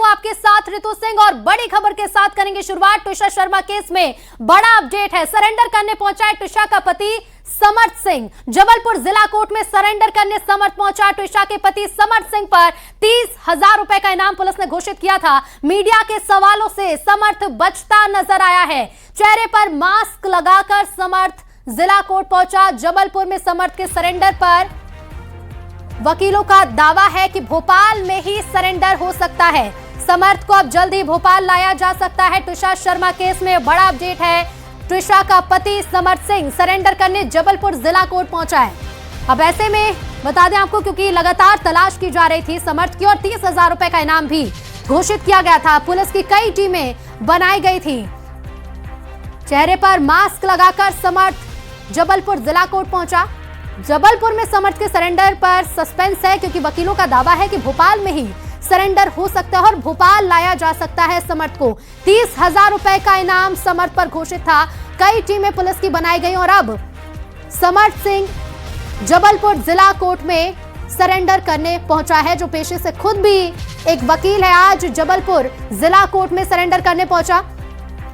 आपके साथ ऋतु सिंह और बड़ी खबर के साथ करेंगे शुरुआत। ट्विशा शर्मा केस में बड़ा अपडेट है। सरेंडर करने पहुंचा है ट्विशा का पति समर्थ सिंह। जबलपुर जिला कोर्ट में सरेंडर करने समर्थ पहुंचा। ट्विशा के पति समर्थ सिंह पर 30,000 रुपए का इनाम पुलिस ने घोषित किया था। मीडिया के सवालों से समर्थ बचता नजर आया है। चेहरे पर मास्क लगाकर समर्थ जिला कोर्ट पहुंचा। जबलपुर में समर्थ के सरेंडर पर वकीलों का दावा है कि भोपाल में ही सरेंडर हो सकता है। समर्थ को अब जल्द ही भोपाल लाया जा सकता है। ट्विशा शर्मा केस में बड़ा अपडेट है। ट्विशा का पति समर्थ सिंह सरेंडर करने जबलपुर जिला कोर्ट पहुंचा है। अब ऐसे में बता दें आपको, क्योंकि लगातार तलाश की जा रही थी समर्थ की और 30,000 रुपए का इनाम भी घोषित किया गया था। पुलिस की कई टीमें बनाई गई थी। चेहरे पर मास्क लगाकर समर्थ जबलपुर जिला कोर्ट पहुंचा। जबलपुर में समर्थ के सरेंडर पर सस्पेंस है, क्योंकि वकीलों का दावा है कि भोपाल में ही सरेंडर हो सकता है और भोपाल लाया जा सकता है समर्थ को। 30,000 रुपए का इनाम समर्थ पर घोषित था। कई टीमें पुलिस की बनाई गई और अब समर्थ सिंह जबलपुर जिला कोर्ट में सरेंडर करने पहुंचा है, जो पेशे से खुद भी एक वकील है। आज जबलपुर जिला कोर्ट में सरेंडर करने पहुंचा।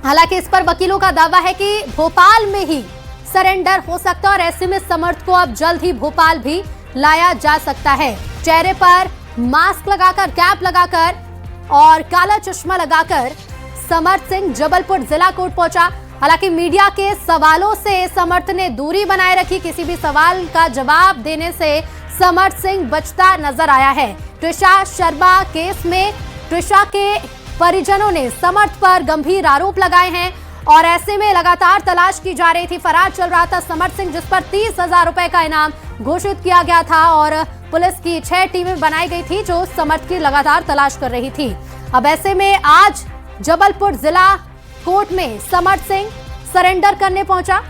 हालांकि इस पर वकीलों का दावा है कि भोपाल में ही सरेंडर हो सकता है और ऐसे में समर्थ को अब जल्द ही भोपाल भी लाया जा सकता है। चेहरे पर मास्क लगाकर, कैप लगाकर और काला चश्मा लगाकर समर्थ सिंह जबलपुर जिला कोर्ट पहुंचा। हालांकि मीडिया के सवालों से समर्थ ने दूरी बनाए रखी। किसी भी सवाल का जवाब देने से समर्थ सिंह बचता नजर आया है। ट्विशा शर्मा केस में ट्विशा के परिजनों ने समर्थ पर गंभीर आरोप लगाए हैं और ऐसे में लगातार तलाश की जा रही थी। फरार चल रहा था समर्थ सिंह, जिस पर 30,000 रुपए का इनाम घोषित किया गया था और पुलिस की 6 टीमें बनाई गई थी जो समर्थ की लगातार तलाश कर रही थी। अब ऐसे में आज जबलपुर जिला कोर्ट में समर्थ सिंह सरेंडर करने पहुंचा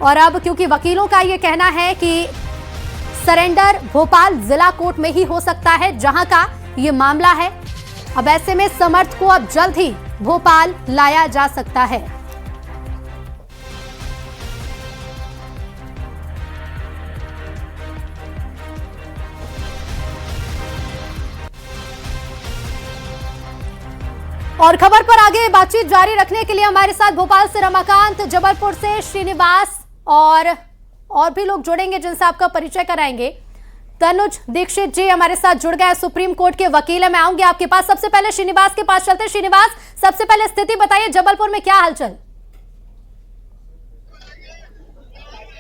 और अब क्योंकि वकीलों का यह कहना है कि सरेंडर भोपाल जिला कोर्ट में ही हो सकता है जहां का ये मामला है, अब ऐसे में समर्थ को अब जल्द ही भोपाल लाया जा सकता है। और खबर पर आगे बातचीत जारी रखने के लिए हमारे साथ भोपाल से रमाकांत, जबलपुर से श्रीनिवास और भी लोग जुड़ेंगे जिनसे आपका परिचय कराएंगे। तनुज दीक्षित जी हमारे साथ जुड़ गए, सुप्रीम कोर्ट के वकील है। मैं आऊंगी आपके पास। सबसे पहले श्रीनिवास के पास चलते हैं। श्रीनिवास, सबसे पहले स्थिति बताइए, जबलपुर में क्या हलचल?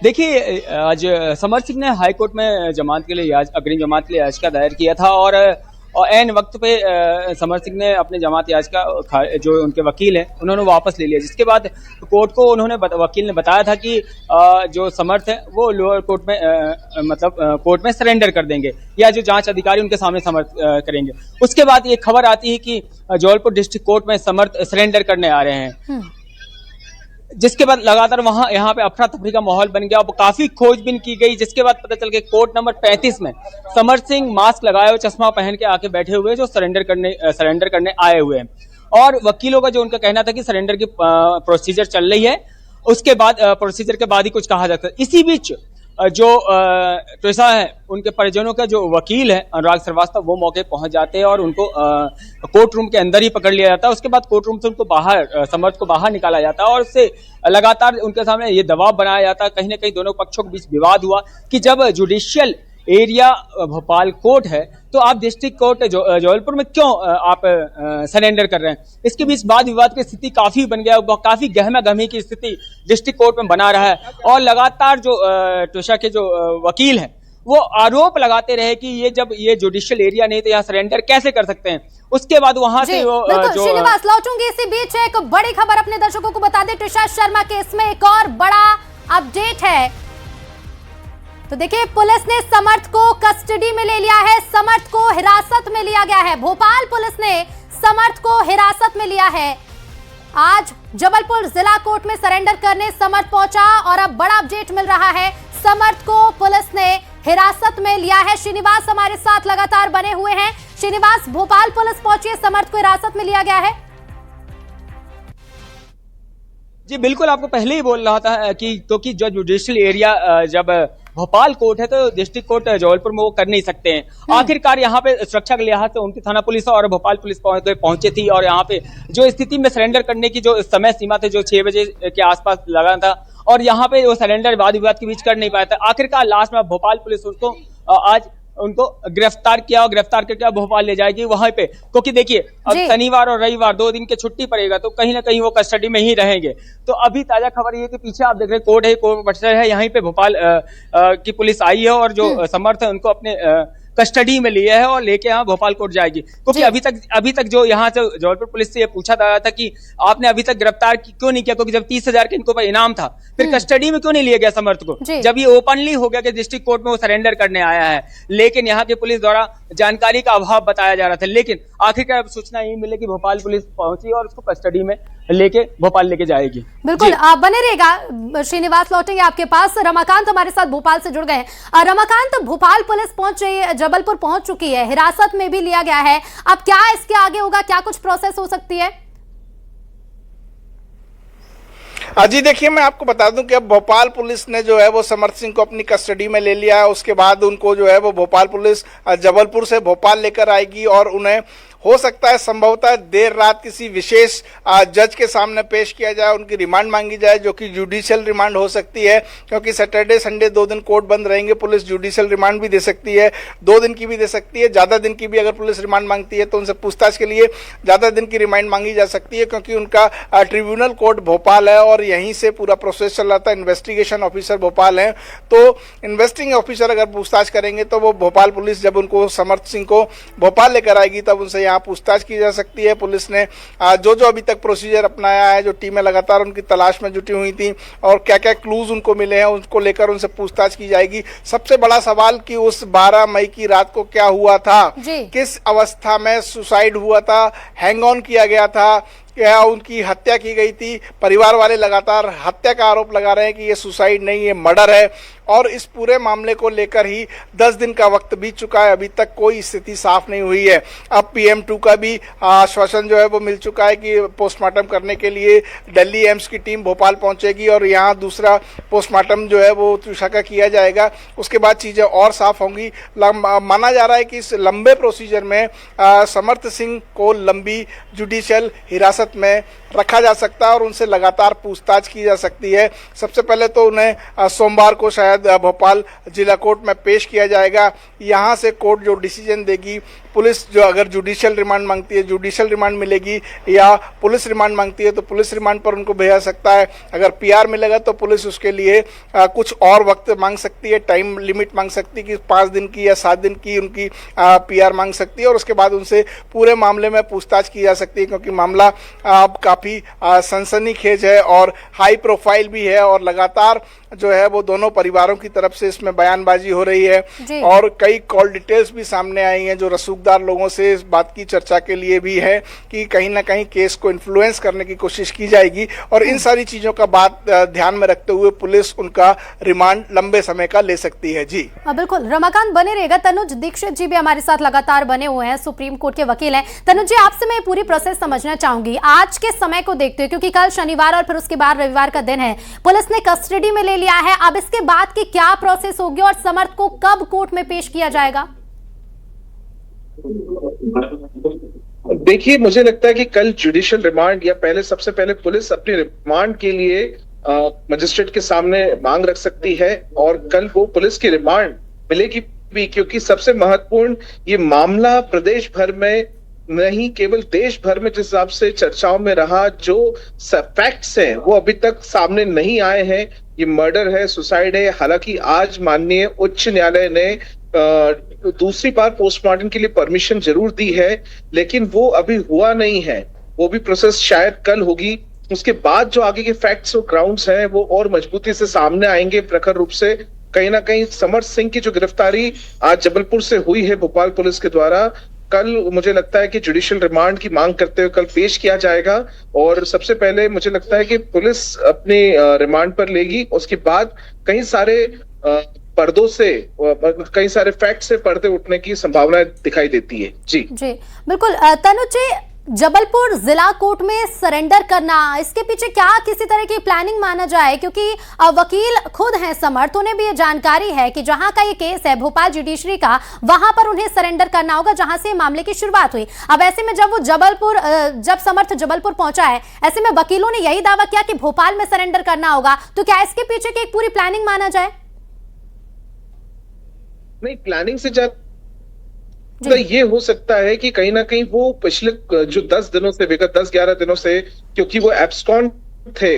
देखिए, आज समर्थ सिंह ने हाईकोर्ट में जमानत के लिए अग्रिम जमानत के लिए याचिका दायर किया था और ऐन वक्त पे समर्थ सिंह ने अपने जमानत याचिका जो उनके वकील हैं उन्होंने वापस ले लिया, जिसके बाद कोर्ट को वकील ने बताया था कि जो समर्थ है वो लोअर कोर्ट में कोर्ट में सरेंडर कर देंगे या जो जांच अधिकारी उनके सामने समर्थ करेंगे। उसके बाद ये खबर आती है कि जबलपुर डिस्ट्रिक्ट कोर्ट में समर्थ सरेंडर करने आ रहे हैं, जिसके बाद लगातार यहाँ पे अफरा तफरी का माहौल बन गया। काफी खोजबीन की गई, जिसके बाद पता चल गया कोर्ट नंबर 35 में समर्थ सिंह मास्क लगाए हुए, चश्मा पहन के आके बैठे हुए जो सरेंडर करने आए हुए हैं और वकीलों का जो उनका कहना था कि सरेंडर की प्रोसीजर चल रही है, उसके बाद प्रोसीजर के बाद ही कुछ कहा जाता है। इसी बीच जो ट्विशा है उनके परिजनों का जो वकील है अनुराग श्रीवास्तव, वो मौके पहुंच जाते हैं और उनको कोर्ट रूम के अंदर ही पकड़ लिया जाता है। उसके बाद कोर्ट रूम से उनको समर्थ को बाहर निकाला जाता है और उससे लगातार उनके सामने ये दबाव बनाया जाता है। कहीं ना कहीं दोनों पक्षों के बीच विवाद हुआ कि जब जुडिशियल एरिया भोपाल कोर्ट है तो आप डिस्ट्रिक्ट कोर्ट जबलपुर में क्यों आप सरेंडर कर रहे हैं। इसके बीच वाद विवाद की स्थिति काफी बन गया, काफी गहमा गहमी की स्थिति डिस्ट्रिक्ट कोर्ट में बना रहा है और लगातार जो ट्विशा के जो वकील हैं वो आरोप लगाते रहे कि ये जुडिशियल एरिया नहीं तो यहाँ सरेंडर कैसे कर सकते हैं। उसके बाद वहां से वो श्रीनिवास लौटूंगी। इसी बीच एक बड़ी खबर अपने दर्शकों को बता दें, ट्विशा शर्मा केस में एक और बड़ा अपडेट है। तो देखिए, पुलिस ने समर्थ को कस्टडी में ले लिया है। समर्थ को हिरासत में लिया गया है। भोपाल पुलिस ने समर्थ को हिरासत में लिया है। आज जबलपुर जिला कोर्ट में सरेंडर करने समर्थ पहुंचा और अब बड़ा अपडेट मिल रहा है, समर्थ को पुलिस ने हिरासत में लिया है। श्रीनिवास हमारे साथ लगातार बने हुए हैं। श्रीनिवास, भोपाल पुलिस पहुंची है, समर्थ को हिरासत में लिया गया है। जी बिल्कुल, आपको पहले ही बोल रहा था कि क्योंकि जो जुडिशियल एरिया जब भोपाल कोर्ट है तो डिस्ट्रिक्ट कोर्ट जबलपुर में वो कर नहीं सकते हैं। आखिरकार यहाँ पे सुरक्षा के लिहाज से उनकी थाना पुलिस और भोपाल पुलिस पहुंचे थी और यहाँ पे जो स्थिति में सरेंडर करने की जो समय सीमा थी जो 6 बजे के आसपास लगा था और यहाँ पे वो सरेंडर वाद विवाद के बीच कर नहीं पाया था। आखिरकार लास्ट में भोपाल पुलिस उसको आज उनको गिरफ्तार किया और गिरफ्तार करके भोपाल ले जाएगी वहां पे, क्योंकि देखिए अब शनिवार और रविवार 2 दिन की छुट्टी पड़ेगा तो कहीं ना कहीं वो कस्टडी में ही रहेंगे। तो अभी ताजा खबर ये कि पीछे आप देख रहे हैं कोर्ट है, कोर्ट परिसर है, यहीं पे भोपाल की पुलिस आई है और जो समर्थ है उनको अपने कस्टडी में लिया है और लेके यहाँ भोपाल कोर्ट जाएगी। क्योंकि अभी तक जो यहाँ से जबलपुर पुलिस से ये पूछा था कि आपने अभी तक गिरफ्तार क्यों नहीं किया, क्योंकि जब 30,000 के इनको पर इनाम था फिर कस्टडी में क्यों नहीं लिया गया समर्थ को, जब ये ओपनली हो गया कि डिस्ट्रिक्ट कोर्ट में वो सरेंडर करने आया है। लेकिन यहाँ की पुलिस द्वारा जानकारी का अभाव बताया जा रहा था। लेकिन आखिरकार सूचना यही मिली कि भोपाल पुलिस पहुंची और उसको कस्टडी में लेके भोपाल लेके जाएगी। बिल्कुल, आप बने रहेगा श्रीनिवास, लौटेंगे आपके पास। रमाकांत हमारे साथ भोपाल से जुड़ गए हैं। रमाकांत, भोपाल पुलिस पहुंच रही, जबलपुर पहुंच चुकी है, हिरासत में भी लिया गया है, अब क्या इसके आगे होगा, क्या कुछ प्रोसेस हो सकती है? जी देखिए, मैं आपको बता दूं कि अब भोपाल पुलिस ने जो है वो समर्थ सिंह को अपनी कस्टडी में ले लिया है। उसके बाद उनको जो है वो भोपाल पुलिस जबलपुर से भोपाल लेकर आएगी और उन्हें हो सकता है संभवतः देर रात किसी विशेष जज के सामने पेश किया जाए, उनकी रिमांड मांगी जाए जो कि जुडिशियल रिमांड हो सकती है, क्योंकि सैटरडे संडे 2 दिन कोर्ट बंद रहेंगे। पुलिस जुडिशियल रिमांड भी दे सकती है, 2 दिन की भी दे सकती है, ज़्यादा दिन की भी अगर पुलिस रिमांड मांगती है तो उनसे पूछताछ के लिए ज़्यादा दिन की रिमांड मांगी जा सकती है, क्योंकि उनका ट्रिब्यूनल कोर्ट भोपाल है और यहीं से पूरा प्रोसेस चल रहा था। इन्वेस्टिगेशन ऑफिसर भोपाल हैं, तो इन्वेस्टिंग ऑफिसर अगर पूछताछ करेंगे तो वो भोपाल पुलिस जब उनको समर्थ सिंह को भोपाल लेकर आएगी तब उनसे यहाँ पूछताछ की जा सकती है। पुलिस ने जो अभी तक प्रोसीजर अपनाया है, जो टीमें लगातार उनकी तलाश में जुटी हुई थी और क्या क्या क्लूज उनको मिले हैं उनको लेकर उनसे पूछताछ की जाएगी। सबसे बड़ा सवाल कि उस 12 मई की रात को क्या हुआ था, किस अवस्था में सुसाइड हुआ था, हैंग ऑन किया गया था, क्या उनकी हत्या की गई थी। परिवार वाले लगातार हत्या का आरोप लगा रहे हैं कि ये सुसाइड नहीं, ये मर्डर है और इस पूरे मामले को लेकर ही 10 दिन का वक्त बीत चुका है, अभी तक कोई स्थिति साफ नहीं हुई है। अब PM2 का भी आश्वासन जो है वो मिल चुका है कि पोस्टमार्टम करने के लिए दिल्ली एम्स की टीम भोपाल पहुंचेगी और यहाँ दूसरा पोस्टमार्टम जो है वो तुषा का किया जाएगा। उसके बाद चीज़ें और साफ होंगी। माना जा रहा है कि इस लंबे प्रोसीजर में समर्थ सिंह को लंबी जुडिशियल हिरासत में रखा जा सकता है और उनसे लगातार पूछताछ की जा सकती है। सबसे पहले तो उन्हें सोमवार को शायद भोपाल जिला कोर्ट में पेश किया जाएगा। यहाँ से कोर्ट जो डिसीजन देगी, पुलिस जो अगर जुडिशियल रिमांड मांगती है जुडिशियल रिमांड मिलेगी, या पुलिस रिमांड मांगती है तो पुलिस रिमांड पर उनको भेजा सकता है। अगर PR मिलेगा तो पुलिस उसके लिए कुछ और वक्त मांग सकती है, टाइम लिमिट मांग सकती है कि 5 दिन की या 7 दिन की उनकी PR मांग सकती है और उसके बाद उनसे पूरे मामले में पूछताछ की जा सकती है, क्योंकि मामला काफ़ी सनसनीखेज है और हाई प्रोफाइल भी है और लगातार जो है वो दोनों परिवारों की तरफ से इसमें बयानबाजी हो रही है और कई कॉल डिटेल्स भी सामने आई हैं जो रसूखदार लोगों से इस बात की चर्चा के लिए भी है कि कहीं ना कहीं केस को इन्फ्लुएंस करने की कोशिश की जाएगी और इन सारी चीजों का बात ध्यान में रखते हुए पुलिस उनका रिमांड लंबे समय का ले सकती है। जी बिल्कुल, रमाकांत बने रहेगा। तनुज दीक्षित जी भी हमारे साथ लगातार बने हुए हैं, सुप्रीम कोर्ट के वकील हैं। तनुज जी, आपसे मैं पूरी प्रोसेस समझना चाहूंगी आज के समय को देखते हुए, क्योंकि कल शनिवार और फिर उसके बाद रविवार का दिन है, पुलिस ने कस्टडी में ले लिया है। अब इसके बाद की क्या प्रोसेस होगी और समर्थ को कब कोर्ट में पेश किया जाएगा? देखिए, मुझे लगता है कि कल जुडिशियल रिमांड या सबसे पहले पुलिस अपने रिमांड के लिए मजिस्ट्रेट के सामने मांग रख सकती है और कल वो पुलिस की रिमांड मिलेगी भी, क्योंकि सबसे महत्वपूर्ण ये मामला प्रदेश भर में नहीं केवल देश भर में जिस हिसाब से चर्चाओं में रहा, जो फैक्ट्स हैं वो अभी तक सामने नहीं आए हैं। ये मर्डर है, सुसाइड है। हालांकि आज माननीय उच्च न्यायालय ने दूसरी बार पोस्टमार्टम के लिए परमिशन जरूर दी है, लेकिन वो अभी हुआ नहीं है। वो भी प्रोसेस शायद कल होगी। उसके बाद जो आगे के फैक्ट्स और ग्राउंड्स हैं वो और मजबूती से सामने आएंगे प्रखर रूप से। कहीं ना कहीं समर्थ सिंह की जो गिरफ्तारी आज जबलपुर से हुई है भोपाल पुलिस के द्वारा, कल मुझे लगता है कि जुडिशियल रिमांड की मांग करते हुए कल पेश किया जाएगा और सबसे पहले मुझे लगता है कि पुलिस अपने रिमांड पर लेगी। उसके बाद कई सारे पर्दों से, कई सारे फैक्ट से पर्दे उठने की संभावना दिखाई देती है। जी बिल्कुल। तनुज जी, जबलपुर जिला कोर्ट में सरेंडर करना, इसके पीछे क्या किसी तरह की प्लानिंग माना जाए? क्योंकि वकील खुद हैं समर्थ, उन्हें भी ये जानकारी है कि जहां का ये केस है भोपाल जुडिशरी का, वहां पर उन्हें सरेंडर करना होगा जहां से मामले की शुरुआत हुई। अब ऐसे में जब समर्थ जबलपुर पहुंचा है, ऐसे में वकीलों ने यही दावा किया कि भोपाल में सरेंडर करना होगा, तो क्या इसके पीछे की एक पूरी प्लानिंग माना जाए? नहीं, प्लानिंग से तो ये हो सकता है कि कहीं ना कहीं वो पिछले जो 10 दिनों से, विगत 10-11 दिनों से, क्योंकि वो एब्सकॉन्ड थे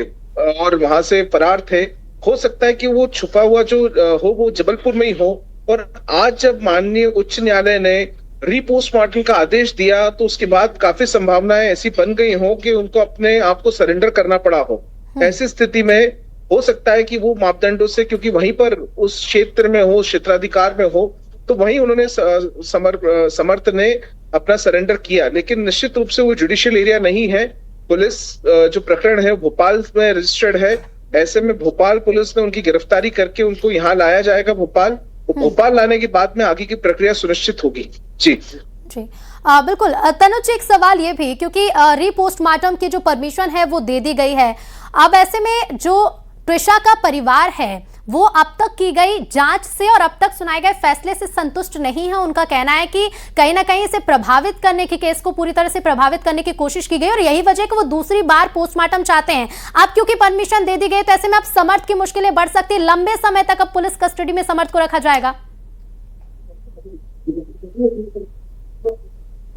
और वहां से फरार थे, हो सकता है कि वो छुपा हुआ जो हो वो जबलपुर में ही हो। और आज जब माननीय उच्च न्यायालय ने रीपोस्टमार्टम का आदेश दिया तो उसके बाद काफी संभावनाएं ऐसी बन गई हो कि उनको अपने आप को सरेंडर करना पड़ा हो। ऐसी स्थिति में हो सकता है कि वो मापदंडों से, क्योंकि वहीं पर उस क्षेत्र में हो, क्षेत्राधिकार में हो, तो वहीं उन्होंने समर्थ ने अपना सरेंडर किया। लेकिन निश्चित रूप से वो जुडिशियल एरिया नहीं है। पुलिस जो प्रकरण है भोपाल में रजिस्टर्ड है। ऐसे में भोपाल पुलिस ने उनकी गिरफ्तारी करके उनको यहाँ लाया जाएगा भोपाल। भोपाल लाने के बाद में आगे की प्रक्रिया सुनिश्चित होगी। जी जी बिल्कुल। तनुज, एक सवाल ये भी, क्योंकि रीपोस्टमार्टम की जो परमिशन है वो दे दी गई है, अब ऐसे में जो ट्रिशा का परिवार है वो अब तक की गई जांच से और अब तक सुनाए गए फैसले से संतुष्ट नहीं है। उनका कहना है कि कहीं ना कहीं इसे प्रभावित करने की, केस को पूरी तरह से प्रभावित करने की कोशिश की गई और यही वजह कि वो दूसरी बार पोस्टमार्टम चाहते हैं। अब क्योंकि परमिशन दे दी गई तो ऐसे में अब समर्थ की मुश्किलें बढ़ सकती है। लंबे समय तक अब पुलिस कस्टडी में समर्थ को रखा जाएगा।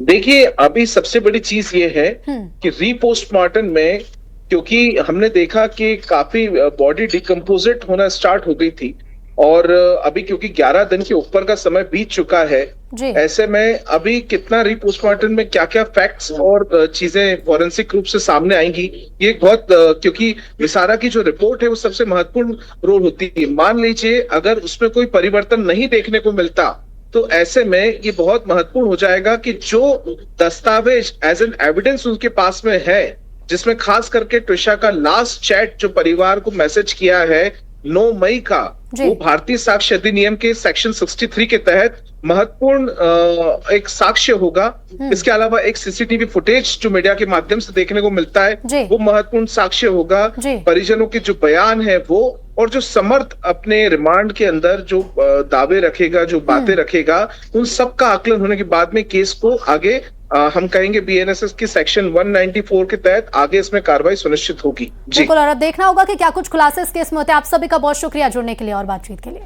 देखिए, अभी सबसे बड़ी चीज ये है कि रीपोस्टमार्टम में, क्योंकि हमने देखा कि काफी बॉडी डिकम्पोजिट होना स्टार्ट हो गई थी और अभी क्योंकि 11 दिन के ऊपर का समय बीत चुका है, ऐसे में अभी कितना रीपोस्टमार्टम में क्या क्या फैक्ट्स और चीजें फॉरेंसिक रूप से सामने आएंगी, ये बहुत क्योंकि विसारा की जो रिपोर्ट है वो सबसे महत्वपूर्ण रोल होती है। मान लीजिए अगर उसमें कोई परिवर्तन नहीं देखने को मिलता तो ऐसे में ये बहुत महत्वपूर्ण हो जाएगा कि जो दस्तावेज एज एन एविडेंस उनके पास में है, जिसमें खास करके ट्रिशा का लास्ट चैट जो परिवार को मैसेज किया है 9 मई का, वो भारतीय साक्ष्य अधिनियम के सेक्शन 63 के तहत महत्वपूर्ण एक साक्ष्य होगा। इसके अलावा एक सीसीटीवी फुटेज जो मीडिया के माध्यम से देखने को मिलता है वो महत्वपूर्ण साक्ष्य होगा। परिजनों के जो बयान है वो, और जो समर्थ अपने रिमांड के अंदर जो दावे रखेगा, जो बातें रखेगा, उन सब का आकलन होने के बाद में केस को आगे हम कहेंगे बीएनएसएस की सेक्शन 194 के तहत आगे इसमें कार्रवाई सुनिश्चित होगी। जी बिल्कुल, और अब देखना होगा कि क्या कुछ खुलासे इस केस में होते हैं। आप सभी का बहुत शुक्रिया जुड़ने के लिए और बातचीत के लिए।